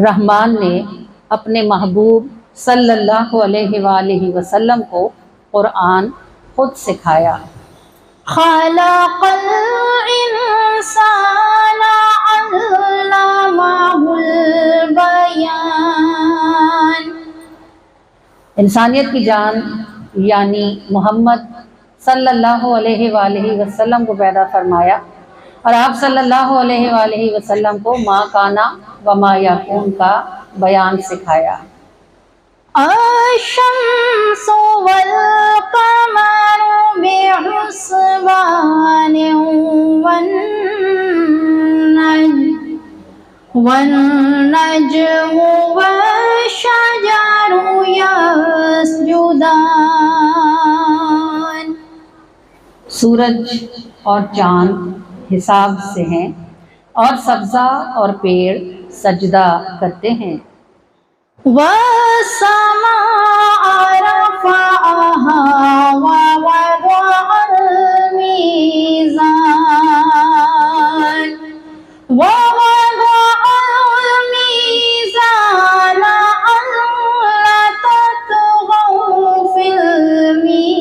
رحمان نے اپنے محبوب صلی اللہ علیہ وآلہ وسلم کو قرآن خود سکھایا۔ خلق الإنسان علمه البيان۔ انسانیت کی جان یعنی محمد صلی اللہ علیہ وآلہ وسلم کو پیدا فرمایا، اور آپ صلی اللہ علیہ وآلہ وسلم کو ما کانا و ما یکون کا بیان سکھایا۔ الشمس والقمر بحسبان والنجم والشجر يسجدان۔ سورج اور چاند حساب سے ہیں، اور سبزہ اور پیڑ سجدہ کرتے ہیں۔ والسماء رفعها ووضع الميزان ألا تطغوا في الميزان۔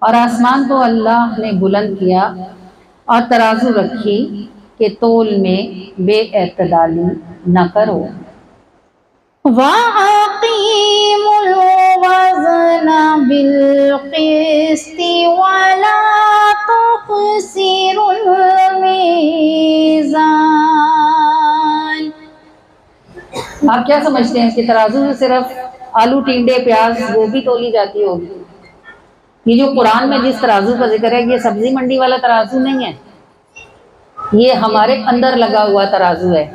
اور آسمان کو اللہ نے بلند کیا اور ترازو رکھی کہ تول میں بے اعتدالی نہ کرو۔ وَأَقِيمُوا الْوَزْنَ بِالْقِسْطِ وَلَا تُخْسِرُوا الْمِيزَانَ۔ آپ کیا سمجھتے ہیں کہ ترازو میں صرف آلو، ٹینڈے، پیاز، گوبھی تولی جاتی ہوگی؟ یہ جو قرآن میں جس ترازو کا ذکر ہے یہ سبزی منڈی والا ترازو نہیں ہے، یہ ہمارے اندر لگا ہوا ترازو ہے۔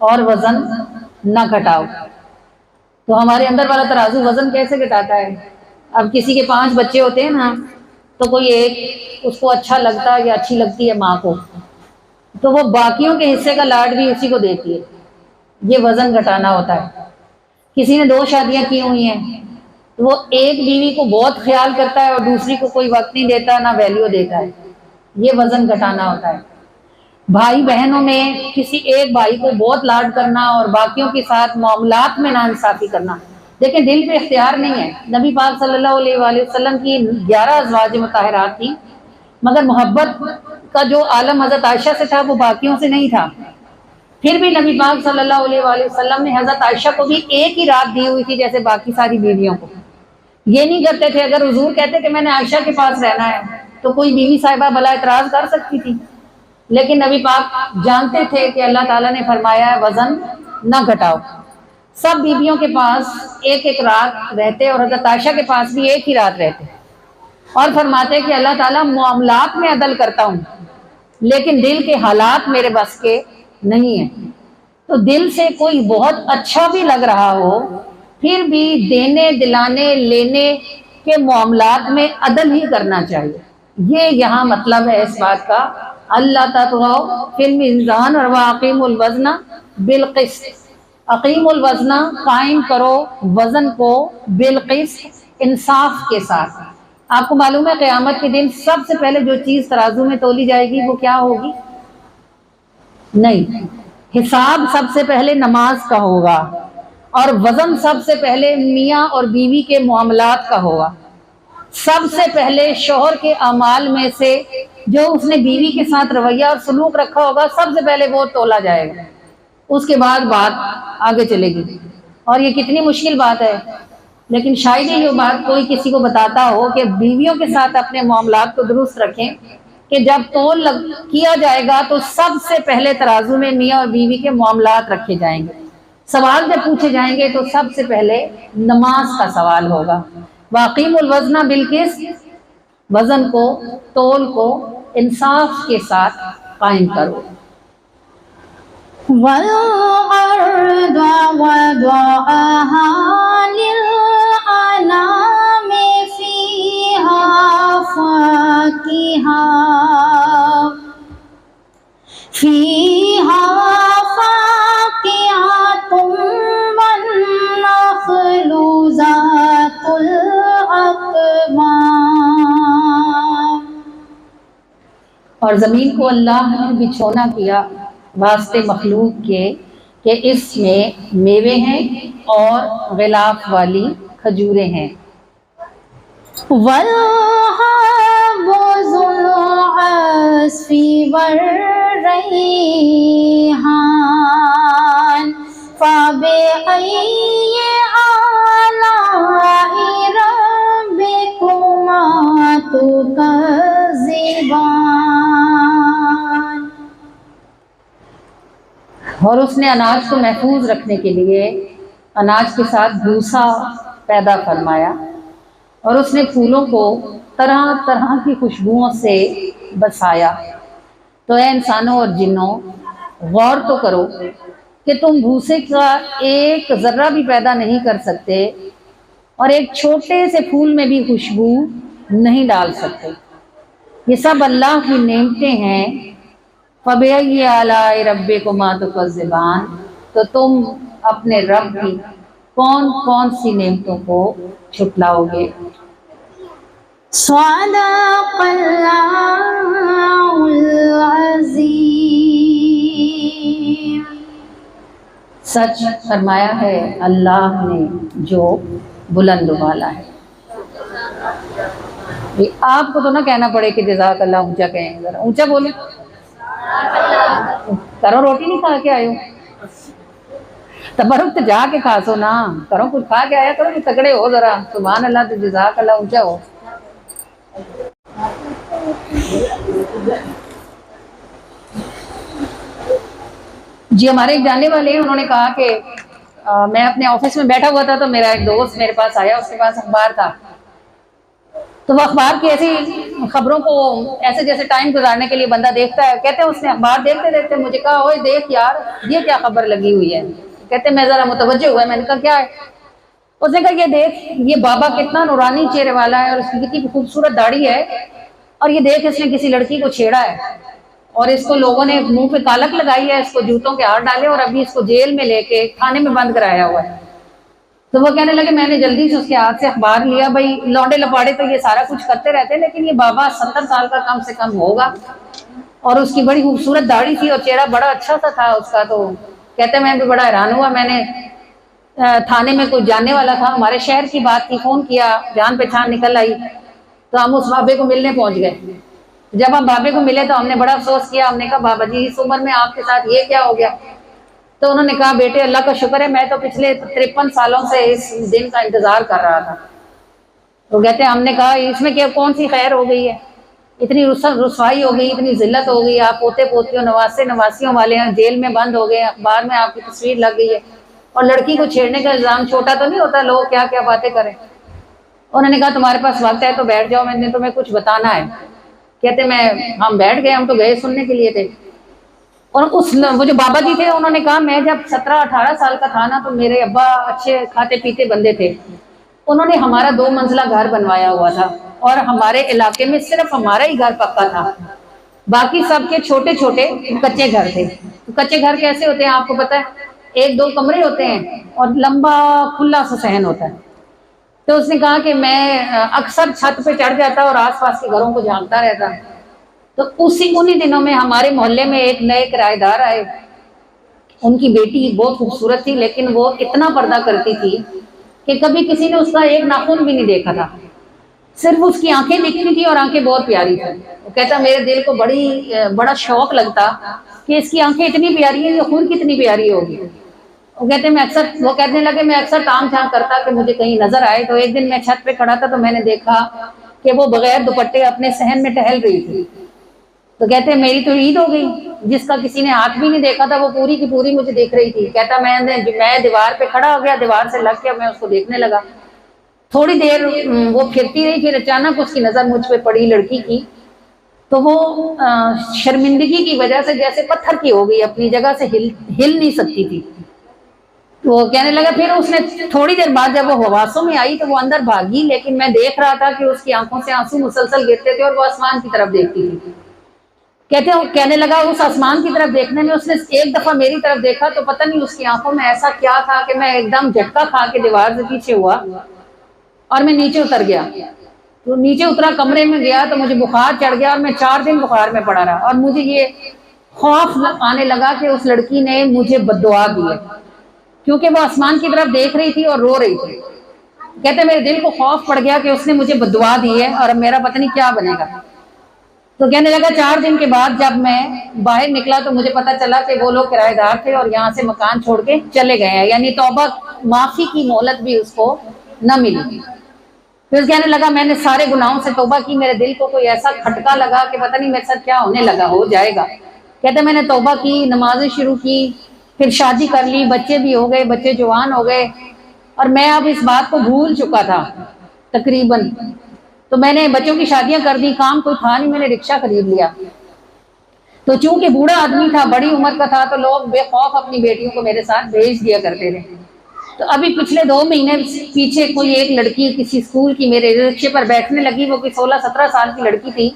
اور وزن نہ گھٹاؤ، تو ہمارے اندر والا ترازو وزن کیسے گھٹاتا ہے؟ اب کسی کے 5 بچے ہوتے ہیں نا، تو کوئی ایک اس کو اچھا لگتا ہے یا اچھی لگتی ہے ماں کو، تو وہ باقیوں کے حصے کا لاڈ بھی اسی کو دیتی ہے۔ یہ وزن گھٹانا ہوتا ہے۔ کسی نے 2 شادیاں کی ہوئی ہیں، تو وہ ایک بیوی کو بہت خیال کرتا ہے اور دوسری کو کوئی وقت نہیں دیتا، نہ ویلیو دیتا ہے۔ یہ وزن گھٹانا ہوتا ہے۔ بھائی بہنوں میں کسی ایک بھائی کو بہت لاڈ کرنا اور باقیوں کے ساتھ معاملات میں ناانصافی کرنا، لیکن دل پہ اختیار نہیں ہے۔ نبی پاک صلی اللہ علیہ وآلہ وسلم کی 11 ازواج مطہرات تھیں، مگر محبت کا جو عالم حضرت عائشہ سے تھا وہ باقیوں سے نہیں تھا۔ پھر بھی نبی پاک صلی اللہ علیہ وآلہ وسلم نے حضرت عائشہ کو بھی ایک ہی رات دی ہوئی تھی جیسے باقی ساری بیویوں کو۔ یہ نہیں کرتے تھے، اگر حضور کہتے کہ میں نے عائشہ کے پاس رہنا ہے تو کوئی بیوی صاحبہ بلا اعتراض کر سکتی تھی، لیکن نبی پاک جانتے تھے کہ اللہ تعالیٰ نے فرمایا ہے وزن نہ گھٹاؤ۔ سب بیویوں کے پاس ایک ایک رات رہتے اور حضرت عائشہ کے پاس بھی ایک ہی رات رہتے، اور فرماتے کہ اللہ تعالیٰ معاملات میں عدل کرتا ہوں لیکن دل کے حالات میرے بس کے نہیں ہیں۔ تو دل سے کوئی بہت اچھا بھی لگ رہا ہو، پھر بھی دینے دلانے لینے کے معاملات میں عدل ہی کرنا چاہیے۔ یہ یہاں مطلب ہے اس بات کا، اللہ تطغوا فی المیزان اور واقیموا الوزن بالقسط۔ اقیم الوزن، قائم کرو وزن کو، بالقسط، انصاف کے ساتھ۔ آپ کو معلوم ہے قیامت کے دن سب سے پہلے جو چیز ترازو میں تولی جائے گی وہ کیا ہوگی؟ نہیں، حساب سب سے پہلے نماز کا ہوگا، اور وزن سب سے پہلے میاں اور بیوی کے معاملات کا ہوگا۔ سب سے پہلے شوہر کے اعمال میں سے جو اس نے بیوی کے ساتھ رویہ اور سلوک رکھا ہوگا سب سے پہلے وہ تولا جائے گا، اس کے بعد بات آگے چلے گی۔ اور یہ کتنی مشکل بات ہے، لیکن شاید یہ بات کوئی کسی کو بتاتا ہو کہ بیویوں کے ساتھ اپنے معاملات کو درست رکھیں، کہ جب تول کیا جائے گا تو سب سے پہلے ترازو میں میاں اور بیوی کے معاملات رکھے جائیں گے۔ سوال جب پوچھے جائیں گے تو سب سے پہلے نماز کا سوال ہوگا۔ واقیم الوزن بالقسط، وزن کو، تول کو انصاف کے ساتھ قائم کرو۔ وَالْأَرْضَ وَضَعَهَا لِلْأَنَامِ فِيهَا فَاكِهَةٌ وَالنَّخْلُ ذَاتُ الْأَكْمَامِ۔ اور زمین کو اللہ نے بچھونا کیا واسطے مخلوق کے کہ اس میں میوے ہیں اور غلاف والی کھجوریں ہیں۔ والحب ذو العصف والریحان فبأي آلاء ربكما تكذبان۔ اور اس نے اناج کو محفوظ رکھنے کے لیے اناج کے ساتھ بھوسا پیدا فرمایا، اور اس نے پھولوں کو طرح طرح کی خوشبوؤں سے بسایا۔ تو اے انسانوں اور جنوں، غور تو کرو کہ تم بھوسے کا ایک ذرہ بھی پیدا نہیں کر سکتے اور ایک چھوٹے سے پھول میں بھی خوشبو نہیں ڈال سکتے۔ یہ سب اللہ کی نعمتیں ہیں۔ فَبِأَيِّ آلَاءِ رَبِّكُمَا تُكَذِّبَانِ، تو تم اپنے رب کی کون کون سی نعمتوں کو چھٹلاؤ گے۔ صدق اللہ العظیم۔ سچ فرمایا ہے اللہ نے جو بلند والا ہے۔ آپ کو تو نہ کہنا پڑے کہ جزاک اللہ اونچا کہیں، ذرا اونچا بولیں۔ کرو، روٹی نہیں کھا کے آئے ہو؟ تبرک تو جا کے کھا سو نا، کرو کچھ کھا کے آیا کرو، کہ تکڑے ہو ذرا۔ سبحان اللہ، تو جزاک اللہ اونچا ہو۔ جی ہمارے ایک جاننے والے ہیں، انہوں نے کہا کہ میں اپنے آفس میں بیٹھا ہوا تھا تو میرا ایک دوست میرے پاس آیا، اس کے پاس اخبار تھا، تو وہ اخبار کی ایسی خبروں کو ایسے جیسے ٹائم گزارنے کے لیے بندہ دیکھتا ہے، کہتے ہیں اس نے اخبار دیکھتے دیکھتے مجھے کہا، اوئے دیکھ یار یہ کیا خبر لگی ہوئی ہے۔ کہتے ہیں میں ذرا متوجہ ہوا، میں نے کہا کیا ہے؟ اس نے کہا یہ دیکھ، یہ بابا کتنا نورانی چہرے والا ہے اور اس کی کتنی خوبصورت داڑھی ہے، اور یہ دیکھ اس نے کسی لڑکی کو چھیڑا ہے، اور اس کو لوگوں نے منہ پہ کالک لگائی ہے، اس کو جوتوں کے ہار ڈالے اور ابھی اس کو جیل میں لے کے کھانے میں بند کرایا ہوا ہے۔ تو وہ کہنے لگے میں نے جلدی سے اس کے ہاتھ سے اخبار لیا، بھائی لونڈے لپاڑے تو یہ سارا کچھ کرتے رہتے ہیں، لیکن یہ بابا 70 سال کا کم سے کم ہوگا، اور اس کی بڑی خوبصورت داڑھی تھی اور چہرہ بڑا اچھا سا تھا اس کا۔ تو کہتے ہیں میں بھی بڑا حیران ہوا، میں نے تھانے میں کوئی جاننے والا تھا، ہمارے شہر کی بات کی، فون کیا، جان پہچان نکل آئی، تو ہم اس بابے کو ملنے پہنچ گئے۔ جب ہم بابے کو ملے تو ہم نے بڑا افسوس کیا، ہم نے کہا بابا جی اس عمر میں آپ کے ساتھ یہ کیا ہو گیا؟ تو انہوں نے کہا بیٹے اللہ کا شکر ہے، میں تو پچھلے 53 سالوں سے اس دن کا انتظار کر رہا تھا۔ تو کہتے ہیں ہم نے کہا اس میں کیا کون سی خیر ہو گئی ہے، اتنی رسوائی ہو گئی، اتنی ذلت ہو گئی، آپ پوتے پوتیوں نواسے نواسیوں والے ہیں، جیل میں بند ہو گئے، اخبار میں آپ کی تصویر لگ گئی ہے، اور لڑکی کو چھیڑنے کا الزام چھوٹا تو نہیں ہوتا، لوگ کیا کیا باتیں کریں۔ انہوں نے کہا تمہارے پاس وقت ہے تو بیٹھ جاؤ، میں نے تمہیں کچھ بتانا ہے۔ کہتے ہم بیٹھ گئے، ہم تو گئے سننے کے لیے تھے، اور وہ جو بابا جی تھے انہوں نے کہا میں جب 17-18 سال کا تھا نا تو میرے ابا اچھے کھاتے پیتے بندے تھے، انہوں نے ہمارا 2 منزلہ گھر بنوایا ہوا تھا، اور ہمارے علاقے میں صرف ہمارا ہی گھر پکا تھا، باقی سب کے چھوٹے چھوٹے کچے گھر تھے۔ کچے گھر کیسے ہوتے ہیں آپ کو پتہ ہے؟ 1-2 کمرے ہوتے ہیں اور لمبا کھلا سا صحن ہوتا ہے۔ تو اس نے کہا کہ میں اکثر چھت پہ چڑھ جاتا اور آس پاس کے گھروں کو جھانکتا رہتا۔ تو انہی دنوں میں ہمارے محلے میں ایک نئے کرایہ دار آئے، ان کی بیٹی بہت خوبصورت تھی، لیکن وہ اتنا پردہ کرتی تھی کہ کبھی کسی نے اس کا ایک ناخن بھی نہیں دیکھا تھا، صرف اس کی آنکھیں دکھتی تھی اور آنکھیں بہت پیاری تھیں۔ وہ کہتا میرے دل کو بڑا شوق لگتا کہ اس کی آنکھیں اتنی پیاری ہیں، یہ خود کتنی پیاری ہوگی۔ وہ کہتے میں اکثر تام جھام کرتا کہ مجھے کہیں نظر آئے۔ تو ایک دن میں چھت پہ کھڑا تھا تو میں نے دیکھا کہ وہ بغیر دوپٹے اپنے صحن میں ٹہل رہی تھی۔ تو کہتے ہیں میری تو عید ہو گئی، جس کا کسی نے ہاتھ بھی نہیں دیکھا تھا وہ پوری کی پوری مجھے دیکھ رہی تھی۔ کہتا میں دیوار پہ کھڑا ہو گیا، دیوار سے لگ کے میں اس کو دیکھنے لگا۔ تھوڑی دیر وہ پھرتی رہی، پھر اچانک اس کی نظر مجھ پہ پڑی لڑکی کی، تو وہ شرمندگی کی وجہ سے جیسے پتھر کی ہو گئی، اپنی جگہ سے ہل نہیں سکتی تھی۔ وہ کہنے لگا، پھر اس نے تھوڑی دیر بعد جب وہ حواسوں میں آئی تو وہ اندر بھاگی، لیکن میں دیکھ رہا تھا کہ اس کی آنکھوں سے آنسو مسلسل گرتے تھے اور وہ آسمان کی طرف دیکھتی تھی۔ کہنے لگا اس آسمان کی طرف دیکھنے میں اس نے ایک دفعہ میری طرف دیکھا تو پتہ نہیں اس کی آنکھوں میں ایسا کیا تھا کہ میں ایک دم جھٹکا کھا کے دیوار سے پیچھے ہوا اور میں نیچے اتر گیا۔ تو نیچے اترا، کمرے میں گیا تو مجھے بخار چڑھ گیا اور میں 4 دن بخار میں پڑا رہا، اور مجھے یہ خوف آنے لگا کہ اس لڑکی نے مجھے بد دعا دی ہے، کیونکہ وہ آسمان کی طرف دیکھ رہی تھی اور رو رہی تھی۔ کہتے میرے دل کو خوف پڑ گیا کہ اس نے مجھے بد دعا دی ہے اور اب میرا پتہ نہیں کیا بنے گا۔ تو کہنے لگا 4 دن کے بعد جب میں باہر نکلا تو مجھے پتا چلا کہ وہ لوگ کرایہ دار تھے اور یہاں سے مکان چھوڑ کے چلے گئے ہیں، یعنی توبہ معافی کی مہلت بھی اس کو نہ ملی۔ پھر کہنے لگا میں نے سارے گناہوں سے توبہ کی، میرے دل کو کوئی ایسا کھٹکا لگا کہ پتہ نہیں میرے ساتھ کیا ہونے لگا، ہو جائے گا۔ کہتے میں نے توبہ کی، نمازیں شروع کی، پھر شادی کر لی، بچے بھی ہو گئے، بچے جوان ہو گئے، اور میں اب اس بات کو بھول چکا تھا تقریباً۔ تو میں نے بچوں کی شادیاں کر دی، کام کوئی تھا نہیں، میں نے رکشہ خرید لیا۔ تو چونکہ بوڑھا آدمی تھا، بڑی عمر کا تھا، تو لوگ بے خوف اپنی بیٹیوں کو میرے ساتھ بھیج دیا کرتے تھے۔ تو ابھی پچھلے 2 مہینے پیچھے کوئی ایک لڑکی کسی اسکول کی میرے رکشے پر بیٹھنے لگی، وہ کوئی 16-17 سال کی لڑکی تھی،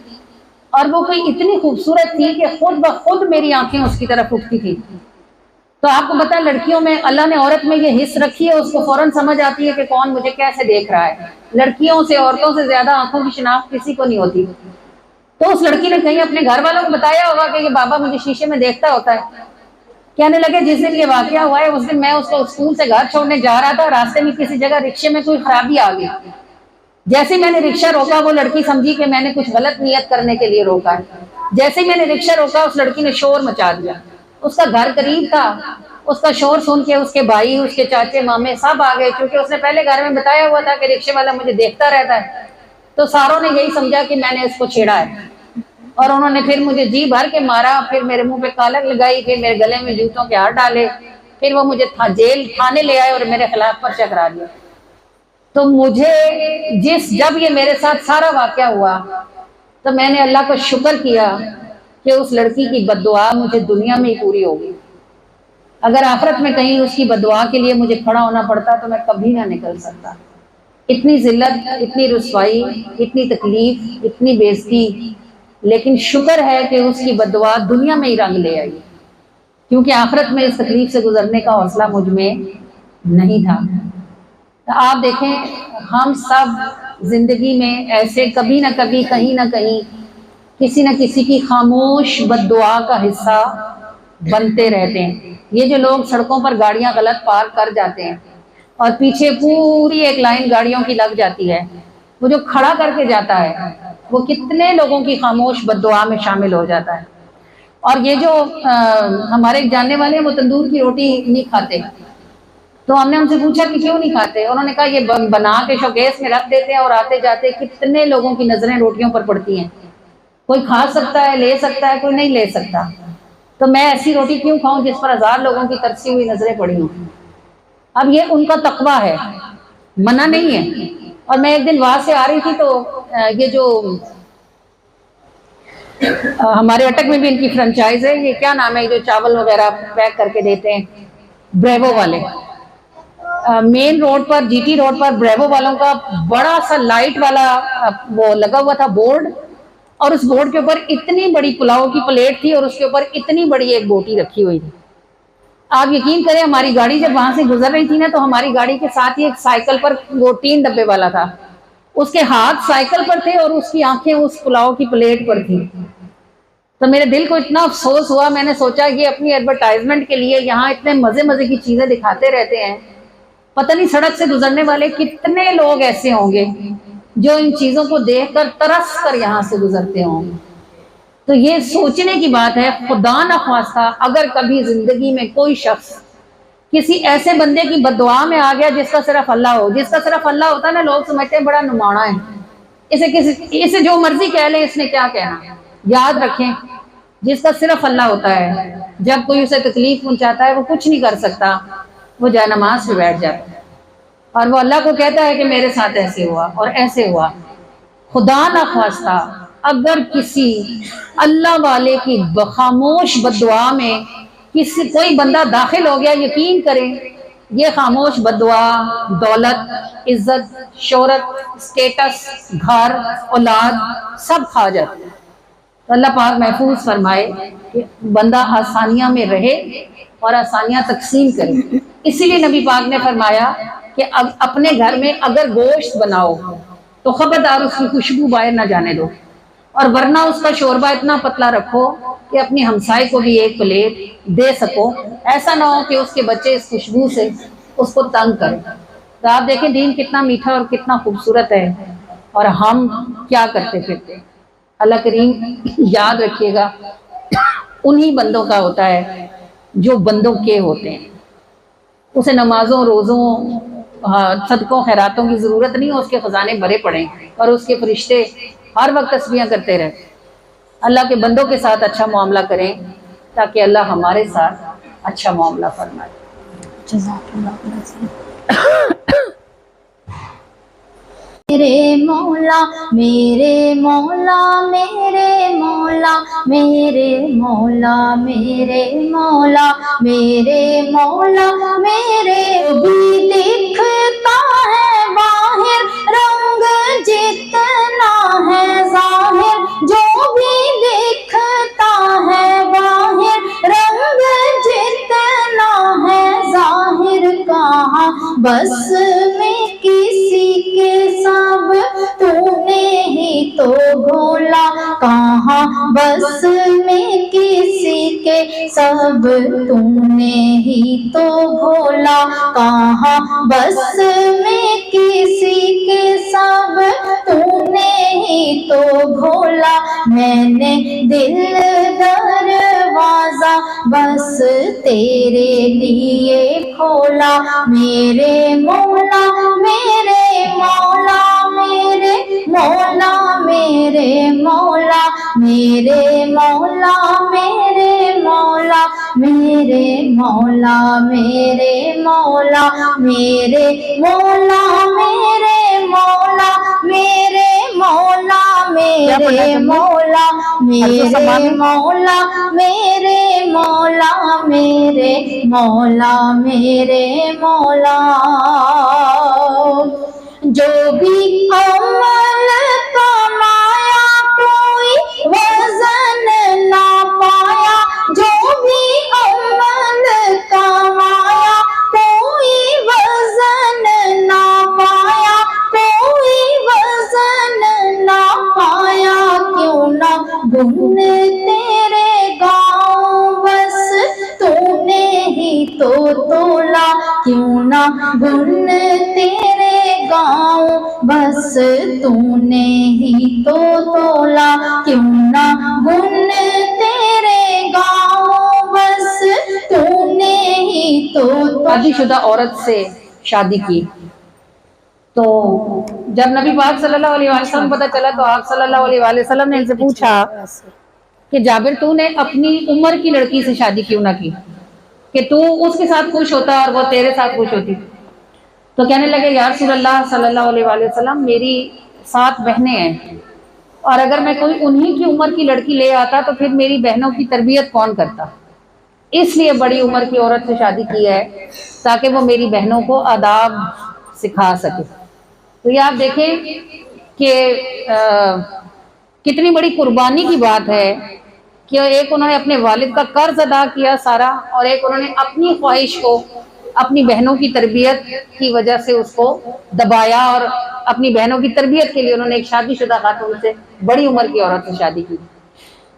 اور وہ کوئی اتنی خوبصورت تھی کہ خود بخود میری آنکھیں اس کی طرف اٹھتی تھی۔ تو آپ کو پتا ہے لڑکیوں میں اللہ نے عورت میں یہ حس رکھی ہے، اس کو فوراً سمجھ آتی ہے کہ کون مجھے کیسے دیکھ رہا ہے۔ لڑکیوں سے، عورتوں سے زیادہ آنکھوں کی شناخت کسی کو نہیں ہوتی۔ تو اس لڑکی نے کہیں اپنے گھر والوں کو بتایا ہوگا کہ یہ بابا مجھے شیشے میں دیکھتا ہوتا ہے۔ کہنے لگے جس دن یہ واقعہ ہوا ہے اس دن میں اس کو اسکول سے گھر چھوڑنے جا رہا تھا، راستے میں کسی جگہ رکشے میں کوئی خرابی آ گئی۔ جیسے میں نے رکشہ روکا وہ لڑکی سمجھی کہ میں نے کچھ غلط نیت کرنے کے لیے روکا ہے۔ جیسے میں نے رکشہ روکا اس لڑکی نے شور مچا دیا۔ اس کا گھر قریب تھا، اس کا شور سن کے اس کے بھائی، اس کے چاچے مامے سب آ گئے، کیونکہ اس نے پہلے گھر میں بتایا ہوا تھا کہ رکشے والا مجھے دیکھتا رہتا ہے۔ تو ساروں نے یہی سمجھا کہ میں نے اس کو چھیڑا ہے، اور انہوں نے پھر مجھے جی بھر کے مارا، پھر میرے منہ پہ کالک لگائی، پھر میرے گلے میں جوتوں کے ہار ڈالے، پھر وہ مجھے جیل تھانے لے آئے اور میرے خلاف پرچہ کرا دیا۔ تو مجھے جب یہ میرے ساتھ سارا واقعہ ہوا تو میں نے اللہ کا شکر کیا کہ اس لڑکی کی بد دعا مجھے دنیا میں ہی پوری ہوگی۔ اگر آخرت میں کہیں اس کی بد دعا کے لیے مجھے کھڑا ہونا پڑتا تو میں کبھی نہ نکل سکتا۔ اتنی ذلت، اتنی رسوائی، اتنی تکلیف، اتنی بے عزتی، لیکن شکر ہے کہ اس کی بد دعا دنیا میں ہی رنگ لے آئی، کیونکہ آخرت میں اس تکلیف سے گزرنے کا حوصلہ مجھ میں نہیں تھا۔ آپ دیکھیں ہم سب زندگی میں ایسے کبھی نہ کبھی، کہیں نہ کہیں، کسی نہ کسی کی خاموش بد دعا کا حصہ بنتے رہتے ہیں۔ یہ جو لوگ سڑکوں پر گاڑیاں غلط پارک کر جاتے ہیں اور پیچھے پوری ایک لائن گاڑیوں کی لگ جاتی ہے، وہ جو کھڑا کر کے جاتا ہے وہ کتنے لوگوں کی خاموش بد دعا میں شامل ہو جاتا ہے۔ اور یہ جو ہمارے جاننے والے ہیں وہ تندور کی روٹی نہیں کھاتے، تو ہم نے ان سے پوچھا کہ کیوں نہیں کھاتے؟ انہوں نے کہا یہ بنا کے شوکیس میں رکھ دیتے ہیں اور آتے جاتے کتنے لوگوں کی نظریں روٹیوں پر پڑتی ہیں، کوئی کھا سکتا ہے، لے سکتا ہے، کوئی نہیں لے سکتا، تو میں ایسی روٹی کیوں کھاؤں جس پر 1000 لوگوں کی ترسی ہوئی نظریں پڑی ہوں۔ اب یہ ان کا تقویٰ ہے، منع نہیں ہے۔ اور میں ایک دن وہاں سے آ رہی تھی تو یہ جو ہمارے اٹک میں بھی ان کی فرنچائز ہے، یہ کیا نام ہے جو چاول وغیرہ پیک کر کے دیتے ہیں، بریوو والے، مین روڈ پر، جی ٹی روڈ پر بریوو والوں کا بڑا سا لائٹ والا وہ لگا ہوا تھا بورڈ، اور اس بورڈ کے اوپر اتنی بڑی پلاؤ کی پلیٹ تھی اور اس کے اوپر اتنی بڑی ایک بوٹی رکھی ہوئی تھی۔ آپ یقین کریں ہماری گاڑی جب وہاں سے گزر رہی تھی نا تو ہماری گاڑی کے ساتھ ہی ایک سائیکل پر وہ 3 ڈبے والا تھا، اس کے ہاتھ سائیکل پر تھے اور اس کی آنکھیں اس پلاؤ کی پلیٹ پر تھی۔ تو میرے دل کو اتنا افسوس ہوا، میں نے سوچا یہ اپنی ایڈورٹائزمنٹ کے لیے یہاں اتنے مزے مزے کی چیزیں دکھاتے رہتے ہیں، پتہ نہیں سڑک سے گزرنے والے کتنے لوگ ایسے ہوں گے جو ان چیزوں کو دیکھ کر ترس کر یہاں سے گزرتے ہوں گے۔ تو یہ سوچنے کی بات ہے، خدا نخواستہ اگر کبھی زندگی میں کوئی شخص کسی ایسے بندے کی بد دعا میں آ گیا جس کا صرف اللہ ہو، جس کا صرف اللہ ہوتا ہے نا، لوگ سمجھتے ہیں بڑا نمایاں ہے، اسے جو مرضی کہہ لے، اس نے کیا کہنا۔ یاد رکھیں جس کا صرف اللہ ہوتا ہے، جب کوئی اسے تکلیف پہنچاتا ہے وہ کچھ نہیں کر سکتا، وہ جائے نماز پہ بیٹھ جاتا ہے اور وہ اللہ کو کہتا ہے کہ میرے ساتھ ایسے ہوا اور ایسے ہوا۔ خدا نخواستہ اگر کسی اللہ والے کی خاموش بد دعا میں کوئی بندہ داخل ہو گیا، یقین کریں یہ خاموش بد دعا دولت، عزت، شہرت، اسٹیٹس، گھر، اولاد سب کھا جاتے ہیں۔ تو اللہ پاک محفوظ فرمائے کہ بندہ آسانیاں میں رہے اور آسانیاں تقسیم کرے۔ اسی لیے نبی پاک نے فرمایا کہ اپنے گھر میں اگر گوشت بناؤ تو خبردار اس کی خوشبو باہر نہ جانے دو، اور ورنہ اس کا شوربہ اتنا پتلا رکھو کہ اپنی ہمسائے کو بھی ایک پلیٹ دے سکو، ایسا نہ ہو کہ اس کے بچے اس خوشبو سے اس کو تنگ کریں۔ تو آپ دیکھیں دین کتنا میٹھا اور کتنا خوبصورت ہے، اور ہم کیا کرتے پھرتے۔ اللہ کریم یاد رکھیے گا انہی بندوں کا ہوتا ہے جو بندوں کے ہوتے ہیں۔ اسے نمازوں، روزوں، صدقوں، خیراتوں کی ضرورت نہیں، اس کے خزانے بھرے پڑے ہیں اور اس کے فرشتے ہر وقت تسبیحاں کرتے رہتے۔ اللہ کے بندوں کے ساتھ اچھا معاملہ کریں تاکہ اللہ ہمارے ساتھ اچھا معاملہ فرمائے۔ جزاک اللہ میرے مولا میرے مولا میرے مولا میرے مولا میرے مولا میرے مولا میرے بھی دکھتا ہے باہر رنگ جتنا ہے ظاہر، جو بھی دکھتا ہے باہر رنگ جتنا ہے ظاہر، کہاں بس میں کسی کے سب تو نے ہی تو بھولا، کہاں بس میں کسی کے سب تو نے ہی تو بھولا، کہاں بس میں کسی کے سب تو نے ہی تو بھولا، میں نے دل دروازہ بس تیرے لیے کھولا، میرے مولا میرے مولا میرے مولا میرے مولا میرے مولا میرے مولا میرے مولا میرے مولا میرے مولا میرے مولا میرے مولا میرے مولا میرے مولا میرے مولا میرے مولا میرے مولا، جو بھی عمل کمایا کوئی وزن نہ پایا، جو بھی عمل کمایا کوئی وزن نہ پایا، کوئی وزن نہ پایا، کیوں نہ گن تیرے گاؤں بس تو نے ہی تو تولا، کیوں نہ گن تیرے گاؤں بس تو نے ہی تو تولا، کیوں نہ گن تیرے گاؤں بس تو نے ہی تو تولا۔ شادی شدہ عورت سے شادی کی تو جب نبی پاک صلی اللہ علیہ وسلم پتہ چلا تو آپ صلی اللہ علیہ وآلہ وسلم نے ان سے پوچھا کہ جابر تو نے اپنی عمر کی لڑکی سے شادی کیوں نہ کی کہ تو اس کے ساتھ خوش ہوتا اور وہ تیرے ساتھ خوش ہوتی؟ تو کہنے لگے یا رسول اللہ صلی اللہ علیہ وآلہ وسلم میری 7 بہنیں ہیں، اور اگر میں کوئی انہی کی عمر کی لڑکی لے آتا تو پھر میری بہنوں کی تربیت کون کرتا، اس لیے بڑی عمر کی عورت سے شادی کی ہے تاکہ وہ میری بہنوں کو آداب سکھا سکے۔ تو یہ آپ دیکھیں کہ کتنی بڑی قربانی کی بات ہے کہ ایک انہوں نے اپنے والد کا قرض ادا کیا سارا، اور ایک انہوں نے اپنی خواہش کو اپنی بہنوں کی تربیت کی وجہ سے اس کو دبایا، اور اپنی بہنوں کی تربیت کے لیے انہوں نے ایک شادی شدہ خاتون سے بڑی عمر کی عورت سے شادی کی۔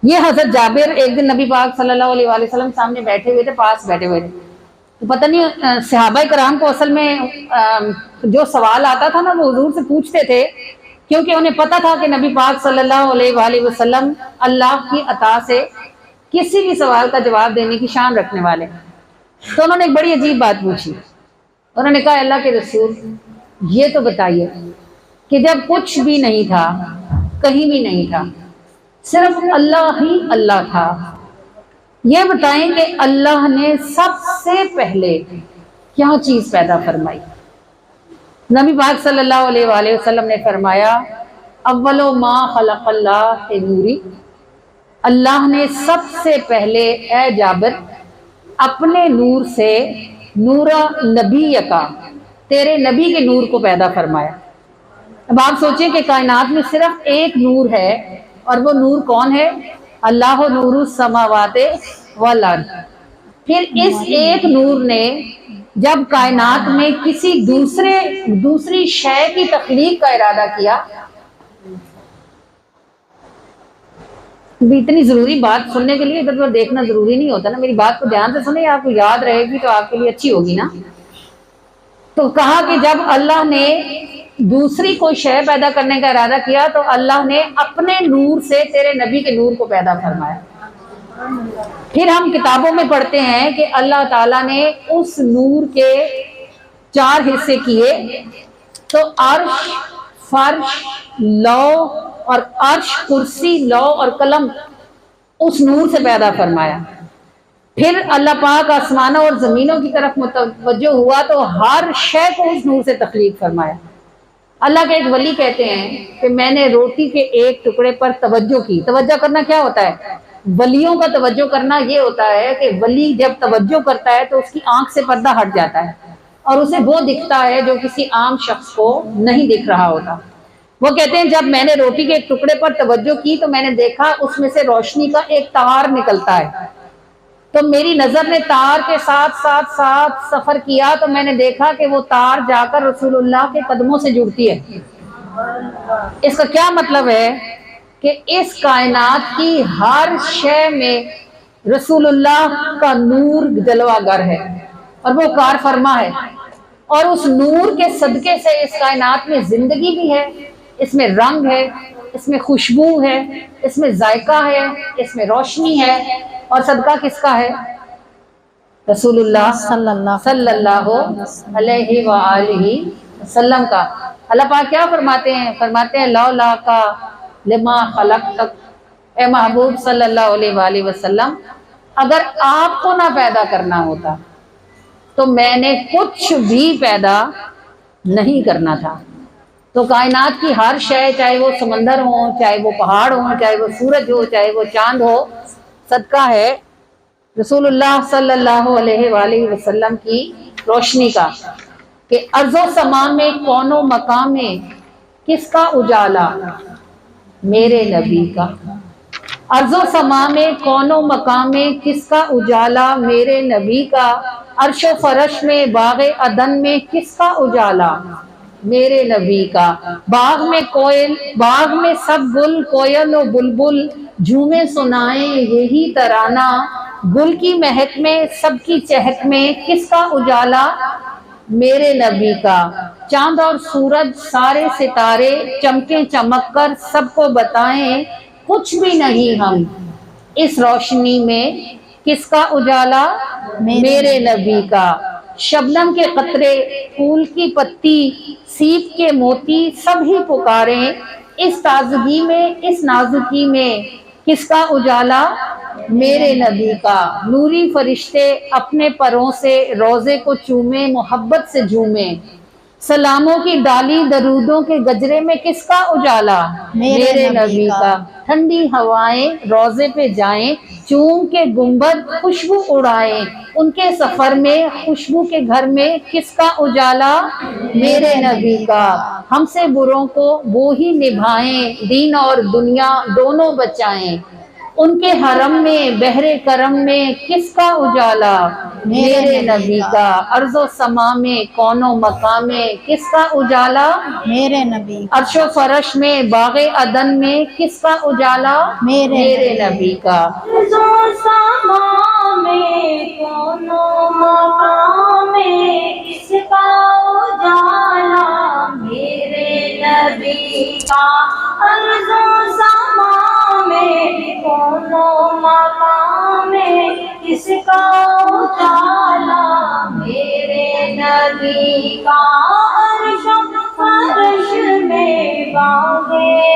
یہ حضرت جابر ایک دن نبی پاک صلی اللہ علیہ وآلہ وسلم سامنے بیٹھے ہوئے تھے، پاس بیٹھے ہوئے تھے، تو پتہ نہیں صحابہ کرام کو اصل میں جو سوال آتا تھا نا وہ حضور سے پوچھتے تھے، کیونکہ انہیں پتہ تھا کہ نبی پاک صلی اللہ علیہ وآلہ وسلم اللہ کی عطا سے کسی بھی سوال کا جواب دینے کی شان رکھنے والے۔ تو انہوں نے ایک بڑی عجیب بات پوچھی، انہوں نے کہا اللہ کے رسول یہ تو بتائیے کہ جب کچھ بھی نہیں تھا، کہیں بھی نہیں تھا، صرف اللہ ہی اللہ تھا، یہ بتائیں کہ اللہ نے سب سے پہلے کیا چیز پیدا فرمائی؟ نبی پاک صلی اللہ علیہ وآلہ وسلم نے فرمایا اول ما خلق اللہ نوری، اللہ نے سب سے پہلے اے جابر اپنے نور سے نور نبی کا، تیرے نبی کے نور کو پیدا فرمایا۔ اب آپ سوچیں کہ کائنات میں صرف ایک نور ہے، اور وہ نور کون ہے؟ اللہ نور السماوات والارض۔ پھر اس ایک نور نے جب کائنات میں کسی دوسری شے کی تخلیق کا ارادہ کیا اتنی ضروری بات سننے کے لیے ادھر ادھر دیکھنا ضروری نہیں ہوتا نا، میری بات کو دھیان سے سنیں، آپ کو یاد رہے گی تو آپ کے لیے اچھی ہوگی نا۔ تو کہا کہ جب اللہ نے دوسری کوئی شے پیدا کرنے کا ارادہ کیا تو اللہ نے اپنے نور سے تیرے نبی کے نور کو پیدا فرمایا۔ پھر ہم کتابوں میں پڑھتے ہیں کہ اللہ تعالیٰ نے اس نور کے 4 حصے کیے، تو عرش، فرش، لو اور عرش، کرسی، لو اور قلم اس نور سے پیدا فرمایا۔ پھر اللہ پاک آسمانوں اور زمینوں کی طرف متوجہ ہوا تو ہر شے کو اس نور سے تخلیق فرمایا۔ اللہ کے ایک ولی کہتے ہیں کہ میں نے روٹی کے ایک ٹکڑے پر توجہ کی۔ توجہ کرنا کیا ہوتا ہے؟ ولیوں کا توجہ کرنا یہ ہوتا ہے کہ ولی جب توجہ کرتا ہے تو اس کی آنکھ سے پردہ ہٹ جاتا ہے اور اسے وہ دکھتا ہے جو کسی عام شخص کو نہیں دکھ رہا ہوتا۔ وہ کہتے ہیں جب میں نے روٹی کے ایک ٹکڑے پر توجہ کی تو میں نے دیکھا اس میں سے روشنی کا ایک تار نکلتا ہے، تو میری نظر نے تار کے ساتھ سفر کیا تو میں نے دیکھا کہ وہ تار جا کر رسول اللہ کے قدموں سے جڑتی ہے۔ اس کا کیا مطلب ہے کہ اس کائنات کی ہر شے میں رسول اللہ کا نور جلوہ گر ہے اور وہ کار فرما ہے، اور اس نور کے صدقے سے اس کائنات میں زندگی بھی ہے، اس میں رنگ ہے، اس میں خوشبو ہے، اس میں ذائقہ ہے، اس میں روشنی ہے، اور صدقہ کس کا ہے؟ رسول اللہ صلی اللہ علیہ وآلہ وسلم کا۔ اللہ پاک کیا فرماتے ہیں؟ فرماتے ہیں لولا کا لما خلقتک، اے محبوب صلی اللہ علیہ وآلہ وسلم، اگر آپ کو نہ پیدا کرنا ہوتا تو میں نے کچھ بھی پیدا نہیں کرنا تھا۔ تو کائنات کی ہر شے، چاہے وہ سمندر ہو، چاہے وہ پہاڑ ہو، چاہے وہ سورج ہو، چاہے وہ چاند ہو، صدقہ ہے رسول اللہ صلی اللہ علیہ وآلہ وسلم کی روشنی کا۔ کہ ارض و سما میں کون و مقام میں کس کا اجالا؟ میرے نبی کا۔ ارض و سما میں کون و مقام میں کس کا اجالا؟ میرے نبی کا۔ عرش و فرش میں باغ عدن میں کس کا اجالا؟ میرے نبی کا۔ باغ میں سب گل، کوئل و بلبل جھومے سنائیں یہی ترانہ، گل کی مہک میں سب کی چہک میں کس کا اجالا؟ میرے نبی کا۔ چاند اور سورج سارے ستارے چمکیں چمک کر سب کو بتائیں کچھ بھی نہیں ہم اس روشنی میں کس کا اجالا؟ میرے نبی کا۔ شبنم کے قطرے، پھول کی پتی، سیپ کے موتی سب ہی پکاریں اس تازگی میں، اس نازکی میں کس کا اجالا؟ میرے نبی کا۔ نوری فرشتے اپنے پروں سے روزے کو چومیں، محبت سے جھومیں، سلاموں کی ڈالی درودوں کے گجرے میں کس کا اجالا؟ میرے نبی کا۔ ٹھنڈی ہوائیں روزے پہ جائیں، چوم کے گنبد خوشبو اڑائیں، ان کے سفر میں خوشبو کے گھر میں کس کا اجالا؟ میرے نبی کا۔ ہم سے بروں کو وہ ہی نبھائیں، دین اور دنیا دونوں بچائیں، ان کے حرم میں بحر کرم میں کس کا اجالا؟ میرے نبی کا۔ ارض و سما میں کون و مقام میں کس کا اجالا؟ میرے نبی۔ عرش و فرش میں باغ عدن میں کس کا اجالا؟ میرے نبی کا۔ ارض و سما میں کون و مقام میں کس کا اجالا؟ میرے نبی کا۔ ارض و سما میں کون و مقام میں کس کا اجالا؟ میرے نبی کا۔ عرش و فرش میں باغ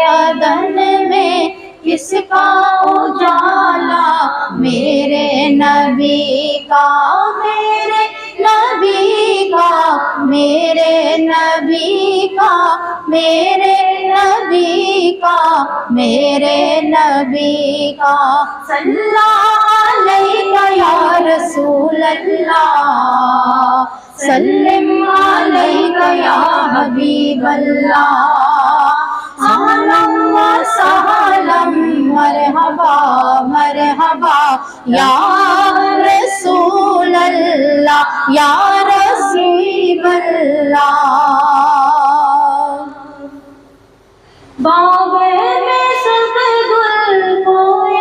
عدن میں کس کا اجالا؟ میرے نبی کا۔ میرے نبی کا۔ میرے نبی کا۔ میرے نبی کا۔ میرے نبی کا۔ صلی علیکہ یا رسول اللہ، سلم علیکہ یا حبیب اللہ، اہلا و سہلا مرحبا مرحبا یا رسول اللہ یا رسول اللہ۔ باغ میں سب گل کوئل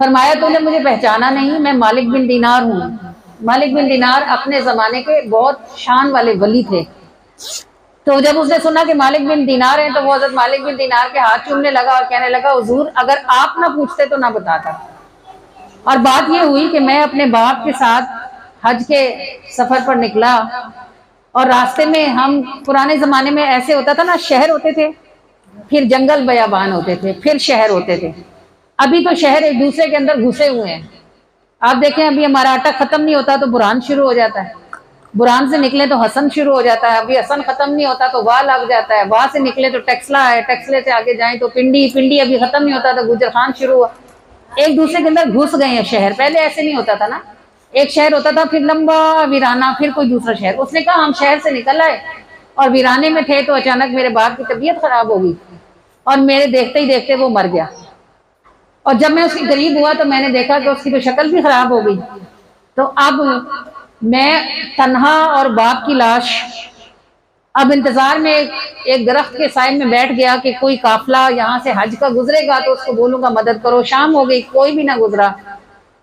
فرمایا تو نے مجھے پہچانا نہیں، میں مالک بن دینار ہوں۔ مالک بن دینار اپنے زمانے کے بہت شان والے ولی تھے، تو جب اس نے سنا کہ مالک بن دینار ہیں تو وہ حضرت مالک بن دینار کے ہاتھ چومنے لگا اور کہنے لگا حضور اگر آپ نہ پوچھتے تو نہ بتاتا۔ اور بات یہ ہوئی کہ میں اپنے باپ کے ساتھ حج کے سفر پر نکلا، اور راستے میں ہم پرانے زمانے میں ایسے ہوتا تھا نا، شہر ہوتے تھے، پھر جنگل بیابان ہوتے تھے، پھر شہر ہوتے تھے۔ ابھی تو شہر ایک دوسرے کے اندر گھسے ہوئے ہیں۔ آپ دیکھیں ابھی ہمارا آٹا ختم نہیں ہوتا تو برہان شروع ہو جاتا ہے، برہان سے نکلے تو حسن شروع ہو جاتا ہے، ابھی حسن ختم نہیں ہوتا تو واہ لگ جاتا ہے، واہ سے نکلے تو ٹیکسلا ہے، ٹیکسلے سے آگے جائیں تو پنڈی، پنڈی ابھی ختم نہیں ہوتا تو گجر خان شروع ہوا۔ ایک دوسرے کے اندر گھس گئے ہیں شہر، پہلے ایسے نہیں ہوتا تھا نا، ایک شہر ہوتا تھا پھر لمبا ویرانہ، پھر کوئی دوسرا شہر۔ اس نے کہا ہم شہر سے نکل آئے اور ویرانے میں تھے تو اچانک میرے باپ کی طبیعت خراب ہو گئی اور میرے دیکھتے ہی دیکھتے وہ مر گیا، اور جب میں اس کے قریب ہوا تو میں نے دیکھا کہ اس کی تو شکل بھی خراب ہو گئی۔ تو اب میں تنہا اور باپ کی لاش، اب انتظار میں ایک درخت کے سائے میں بیٹھ گیا کہ کوئی قافلہ یہاں سے حج کا گزرے گا تو اس کو بولوں گا مدد کرو۔ شام ہو گئی، کوئی بھی نہ گزرا،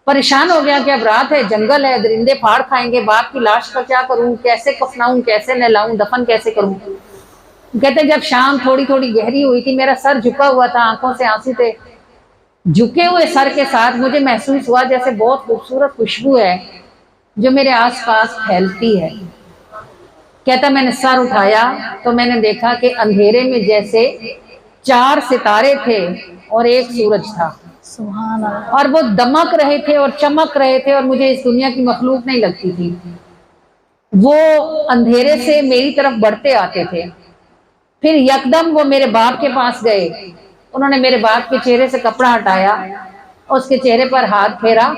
پریشان ہو گیا کہ اب رات ہے، جنگل ہے، درندے پھاڑ کھائیں گے، باپ کی لاش کا کیا کروں، کیسے کفناؤں، کیسے نہلاؤں، دفن کیسے کروں۔ کہتے جب شام تھوڑی تھوڑی گہری ہوئی تھی، میرا سر جھکا ہوا تھا، آنکھوں سے آنسو تھے، جھکے ہوئے سر کے ساتھ مجھے محسوس ہوا جیسے بہت خوبصورت خوشبو ہے جو میرے آس پاس پھیلتی ہے۔ کہتا میں نے سر اٹھایا تو میں نے دیکھا کہ اندھیرے میں جیسے 4 ستارے تھے اور ایک سورج تھا، سبحان اللہ۔ اور وہ دمک رہے تھے اور چمک رہے تھے، اور مجھے اس دنیا کی مخلوق نہیں لگتی تھی۔ وہ اندھیرے سے میری طرف بڑھتے آتے تھے، پھر یکدم وہ میرے باپ کے پاس گئے، انہوں نے میرے باپ کے چہرے سے کپڑا ہٹایا، اس کے چہرے پر ہاتھ پھیرا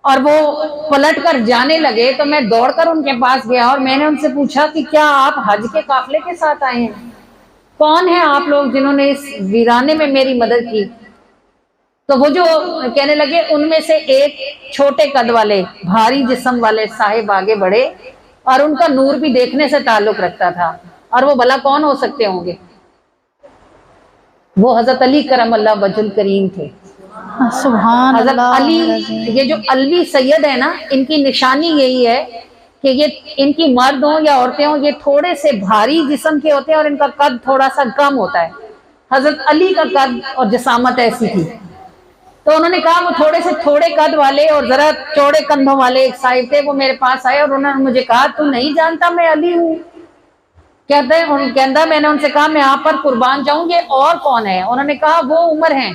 اور وہ پلٹ کر جانے لگے تو میں دوڑ کر ان کے پاس گیا اور میں نے ان سے پوچھا کہ کیا آپ حج کے قافلے کے ساتھ آئے ہیں؟ کون ہیں آپ لوگ جنہوں نے اس ویرانے میں میری مدد کی؟ تو وہ جو کہنے لگے ان میں سے ایک چھوٹے قد والے بھاری جسم والے صاحب آگے بڑھے، اور ان کا نور بھی دیکھنے سے تعلق رکھتا تھا، اور وہ بھلا کون ہو سکتے ہوں گے؟ وہ حضرت علی کرم اللہ وجہ الکریم تھے۔ سبحان حضرت اللہ علی، العظیم۔ یہ جو علوی سید ہے نا، ان کی نشانی یہی ہے کہ یہ ان کی مرد ہوں یا عورتیں ہوں، یہ تھوڑے سے بھاری جسم کے ہوتے ہیں اور ان کا قد تھوڑا سا کم ہوتا ہے۔ حضرت علی کا قد اور جسامت ایسی تھی، تو انہوں نے کہا وہ تھوڑے سے تھوڑے قد والے اور ذرا چوڑے کندھوں والے ایک صاحب تھے، وہ میرے پاس آئے اور انہوں نے مجھے کہا تو نہیں جانتا میں علی ہوں؟ کہتا میں نے ان سے کہا میں آپ پر قربان جاؤں، یہ اور کون ہے؟ انہوں نے کہا وہ عمر ہیں،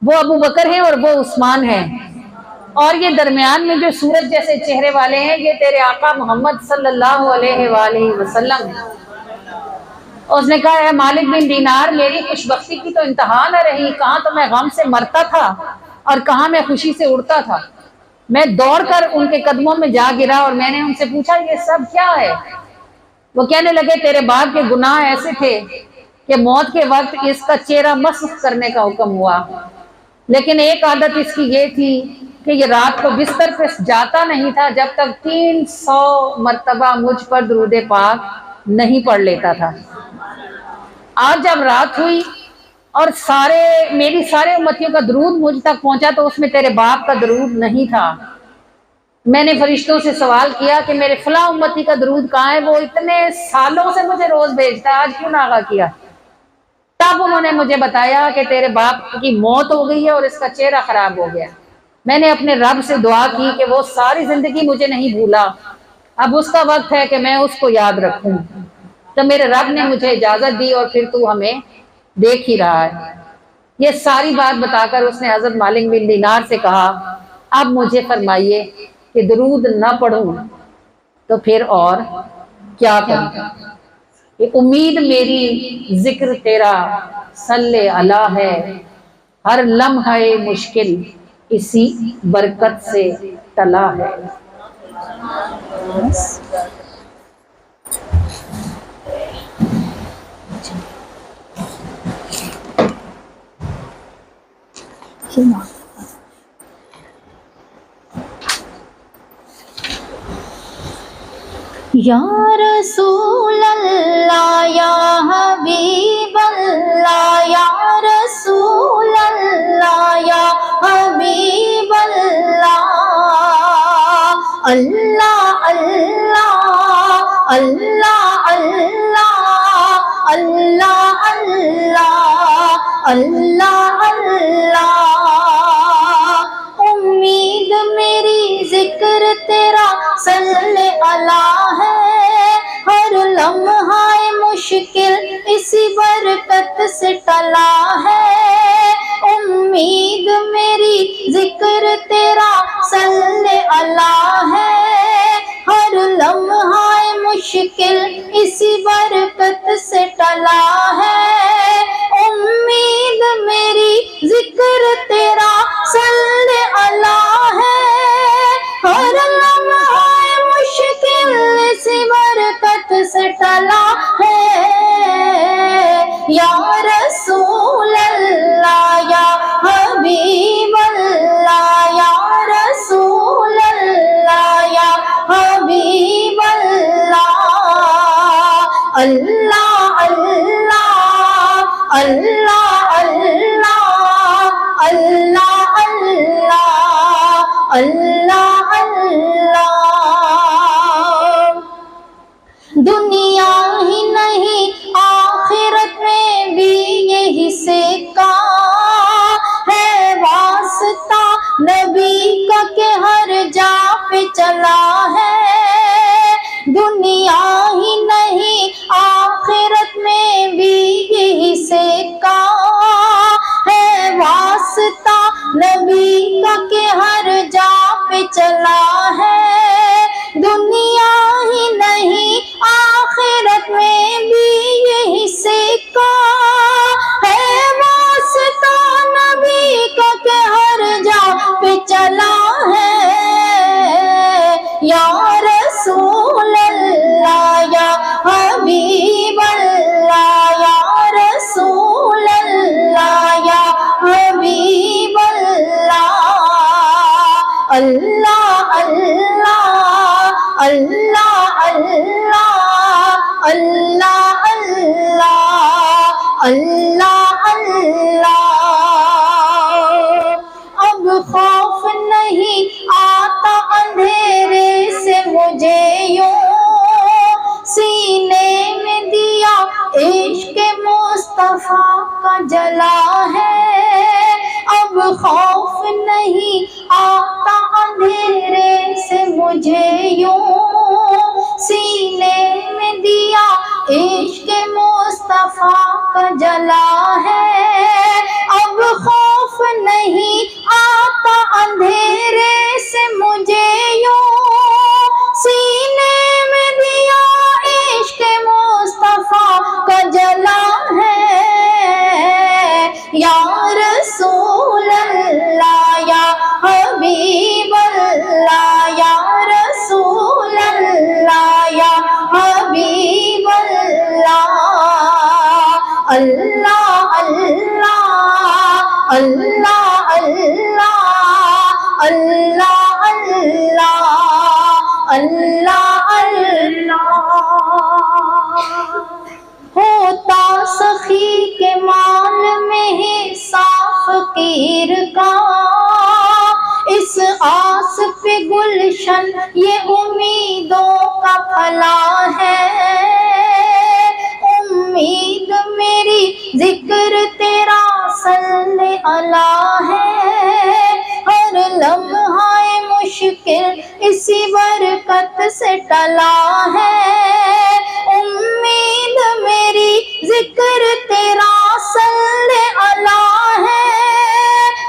وہ ابو بکر ہیں اور وہ عثمان ہیں، اور یہ درمیان میں جو سورج جیسے چہرے والے ہیں یہ تیرے آقا محمد صلی اللہ علیہ وآلہ وسلم ہیں۔ اس نے کہا اے مالک بن دینار، میری خوش بختی کی تو انتہا نہ رہی، کہاں تو میں غم سے مرتا تھا اور کہاں میں خوشی سے اڑتا تھا۔ میں دوڑ کر ان کے قدموں میں جا گرا اور میں نے ان سے پوچھا یہ سب کیا ہے؟ وہ کہنے لگے تیرے باپ کے گناہ ایسے تھے کہ موت کے وقت اس کا چہرہ مسخ کرنے کا حکم ہوا، لیکن ایک عادت اس کی یہ تھی کہ یہ رات کو بستر پہ جاتا نہیں تھا جب تک 300 مرتبہ مجھ پر درود پاک نہیں پڑھ لیتا تھا۔ آج جب رات ہوئی اور میری سارے امتیوں کا درود مجھ تک پہنچا تو اس میں تیرے باپ کا درود نہیں تھا۔ میں نے فرشتوں سے سوال کیا کہ میرے فلاں امتی کا درود کہاں ہے؟ وہ اتنے سالوں سے مجھے روز بھیجتا ہے، آج کیوں نہ آگاہ کیا؟ تب انہوں نے مجھے بتایا کہ تیرے باپ کی موت ہو گئی ہے اور اس کا چہرہ خراب ہو گیا۔ میں نے اپنے رب سے دعا کی کہ وہ ساری زندگی مجھے نہیں بھولا، اب اس کا وقت ہے کہ میں اس کو یاد رکھوں۔ تو میرے رب نے مجھے اجازت دی اور پھر تو ہمیں دیکھ ہی رہا ہے۔ یہ ساری بات بتا کر اس نے حضرت مالک بن دینار سے کہا اب مجھے فرمائیے کہ درود نہ پڑھوں تو پھر اور کیا کروں؟ یہ امید میری ذکر تیرا صلی علی ہے، ہر لمحہ مشکل اسی برکت سے ٹلا ہے۔ یا رسول اللہ یا حبیب اللہ یا رسول اللہ یا حبیب اللہ اللہ، امید میری ذکر تیرا صلی اللہ ہے، ہر لمحہ مشکل اسی برکت سے ٹلا ہے، امید میری ذکر تیرا صلی اللہ ہے، ہر لمحہ مشکل اسی برکت سے ٹلا ہے، امید میری ذکر تیرا صلی اللہ ہے، ہر لمحہ مشکل اسی برکت سے ٹلا ہے، یا رسول اللہ یا حبیب اللہ، یا رسول اللہ یا حبیب اللہ، اللہ اللہ اللہ اللہ اللہ اللہ اللہ اللہ، دنیا ہی نہیں آخرت میں بھی یہی سکہ ہے واسطہ نبی کا کہ ہر جا پہ چلا ہے، دنیا ہی نہیں آخرت میں بھی یہی سکہ ہے واسطہ نبی کا کہ ہر جا پہ چلا ہے، دنیا ہی نہیں آخرت میں بھی یہی سکہ ہے واسطہ نبی کا کہ ہر جا پہ چلا ہے، یا رسول اللہ یا حبیب اللہ، یا رسول اللہ یا حبیب اللہ، اللہ اللہ اللہ اللہ اللہ اللہ اللہ، اب خوف نہیں آتا اندھیرے سے مجھے یوں، سینے میں دیا عشق مصطفیٰ کا جلا ہے، اب خوف نہیں آتا اندھیرے سے مجھے یوں، سینے میں دیا عشق مصطفیٰ کا جلا ہے، اب خوف نہیں آتا اندھیرے سے مجھے یوں، سینے میں دیا عشق مصطفیٰ کا جلا ہے، یا رسول اللہ یا حبیب اللہ، یا رسول اللہ یا حبیب اللہ، اللہ اللہ اللہ اللہ اللہ اللہ اللہ اللہ، ہوتا سخی کے مال میں حساب فقیر کا، اس آس پہ گلشن یہ امیدوں کا پھلا ہے، امید میری ذکر تیرا صلی اللہ ہے، ہر لمحہ مشکل اسی برکت سے ٹلا ہے، امید میری ذکر تیرا صلی اللہ ہے،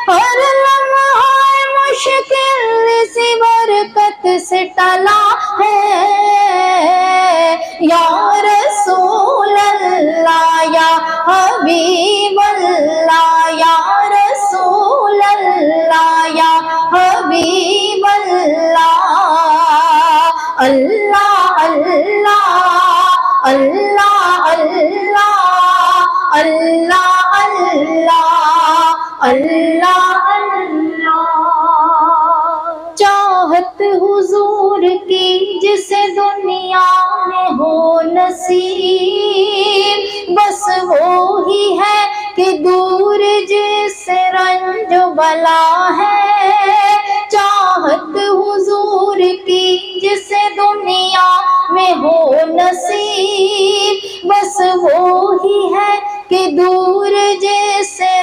ہر لمحہ مشکل اسی برکت سے ٹلا ہے، یا رسول اللہ یا حبیب اللہ، یا رسول اللہ یا حبیب اللہ، اللہ اللہ اللہ اللہ اللہ اللہ اللہ، چاہت حضور کی جسے دنیا میں ہو نصیب، بس وہی ہے کہ دور جس سے رنج و بلا ہے، چاہت حضور کی جسے دنیا میں ہو نصیب، بس وہی ہے کہ دور جس سے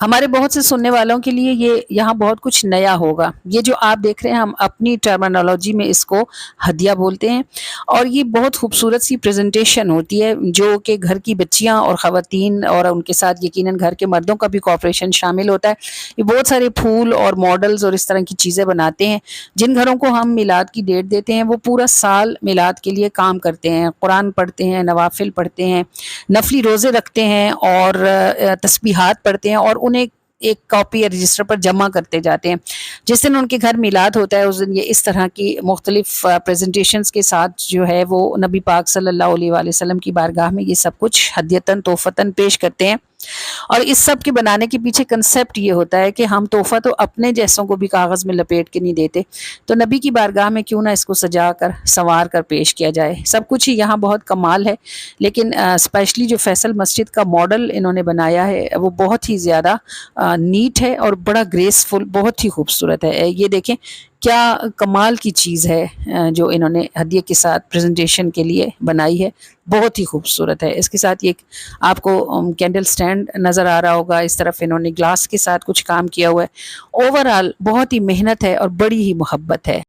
ہمارے بہت سے سننے والوں کے لیے یہ یہاں بہت کچھ نیا ہوگا. یہ جو آپ دیکھ رہے ہیں ہم اپنی ٹرمینالوجی میں اس کو ہدیہ بولتے ہیں، اور یہ بہت خوبصورت سی پریزنٹیشن ہوتی ہے جو کہ گھر کی بچیاں اور خواتین اور ان کے ساتھ یقیناً گھر کے مردوں کا بھی کوآپریشن شامل ہوتا ہے. یہ بہت سارے پھول اور ماڈلز اور اس طرح کی چیزیں بناتے ہیں. جن گھروں کو ہم میلاد کی ڈیٹ دیتے ہیں وہ پورا سال میلاد کے لیے کام کرتے ہیں، قرآن پڑھتے ہیں، نوافل پڑھتے ہیں، نفلی روزے رکھتے ہیں اور تسبیحات پڑھتے ہیں، اور انہیں ایک کاپی یا رجسٹر پر جمع کرتے جاتے ہیں. جس دن ان کے گھر میلاد ہوتا ہے اس دن یہ اس طرح کی مختلف پریزنٹیشنز کے ساتھ جو ہے وہ نبی پاک صلی اللہ علیہ وآلہ وسلم کی بارگاہ میں یہ سب کچھ ہدیتاً تحفتاً پیش کرتے ہیں. اور اس سب کے بنانے کے پیچھے کنسیپٹ یہ ہوتا ہے کہ ہم تحفہ تو اپنے جیسوں کو بھی کاغذ میں لپیٹ کے نہیں دیتے، تو نبی کی بارگاہ میں کیوں نہ اس کو سجا کر سنوار کر پیش کیا جائے. سب کچھ ہی یہاں بہت کمال ہے، لیکن اسپیشلی جو فیصل مسجد کا ماڈل انہوں نے بنایا ہے وہ بہت ہی زیادہ نیٹ ہے اور بڑا گریسفل، بہت ہی خوبصورت ہے. یہ دیکھیں کیا کمال کی چیز ہے جو انہوں نے ہدیے کے ساتھ پریزنٹیشن کے لیے بنائی ہے. بہت ہی خوبصورت ہے. اس کے ساتھ یہ آپ کو کینڈل سٹینڈ نظر آ رہا ہوگا، اس طرف انہوں نے گلاس کے ساتھ کچھ کام کیا ہوا ہے. اوورآل بہت ہی محنت ہے اور بڑی ہی محبت ہے.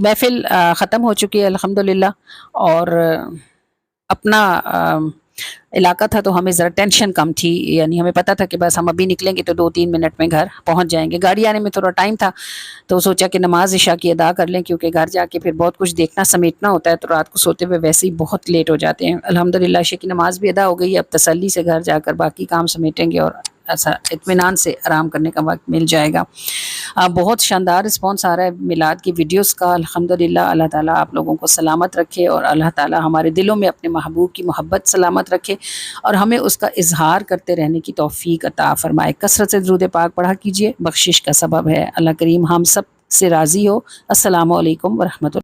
محفل ختم ہو چکی ہے الحمدللہ، اور اپنا علاقہ تھا تو ہمیں ذرا ٹینشن کم تھی، یعنی ہمیں پتہ تھا کہ بس ہم ابھی نکلیں گے تو 2-3 منٹ میں گھر پہنچ جائیں گے. گاڑی آنے میں تھوڑا ٹائم تھا تو سوچا کہ نماز عشاء کی ادا کر لیں، کیونکہ گھر جا کے پھر بہت کچھ دیکھنا سمیٹنا ہوتا ہے تو رات کو سوتے ہوئے ویسے ہی بہت لیٹ ہو جاتے ہیں. الحمدللہ عشاء کی نماز بھی ادا ہو گئی ہے، اب تسلی سے گھر جا کر باقی کام سمیٹیں گے اور ایسا اطمینان سے آرام کرنے کا وقت مل جائے گا. بہت شاندار رسپانس آ رہا ہے میلاد کی ویڈیوز کا. الحمدللہ اللہ تعالیٰ آپ لوگوں کو سلامت رکھے، اور اللہ تعالیٰ ہمارے دلوں میں اپنے محبوب کی محبت سلامت رکھے اور ہمیں اس کا اظہار کرتے رہنے کی توفیق عطا فرمائے. کثرت سے درود پاک پڑھا کیجئے، بخشش کا سبب ہے. اللہ کریم ہم سب سے راضی ہو. السلام علیکم ورحمۃ اللہ.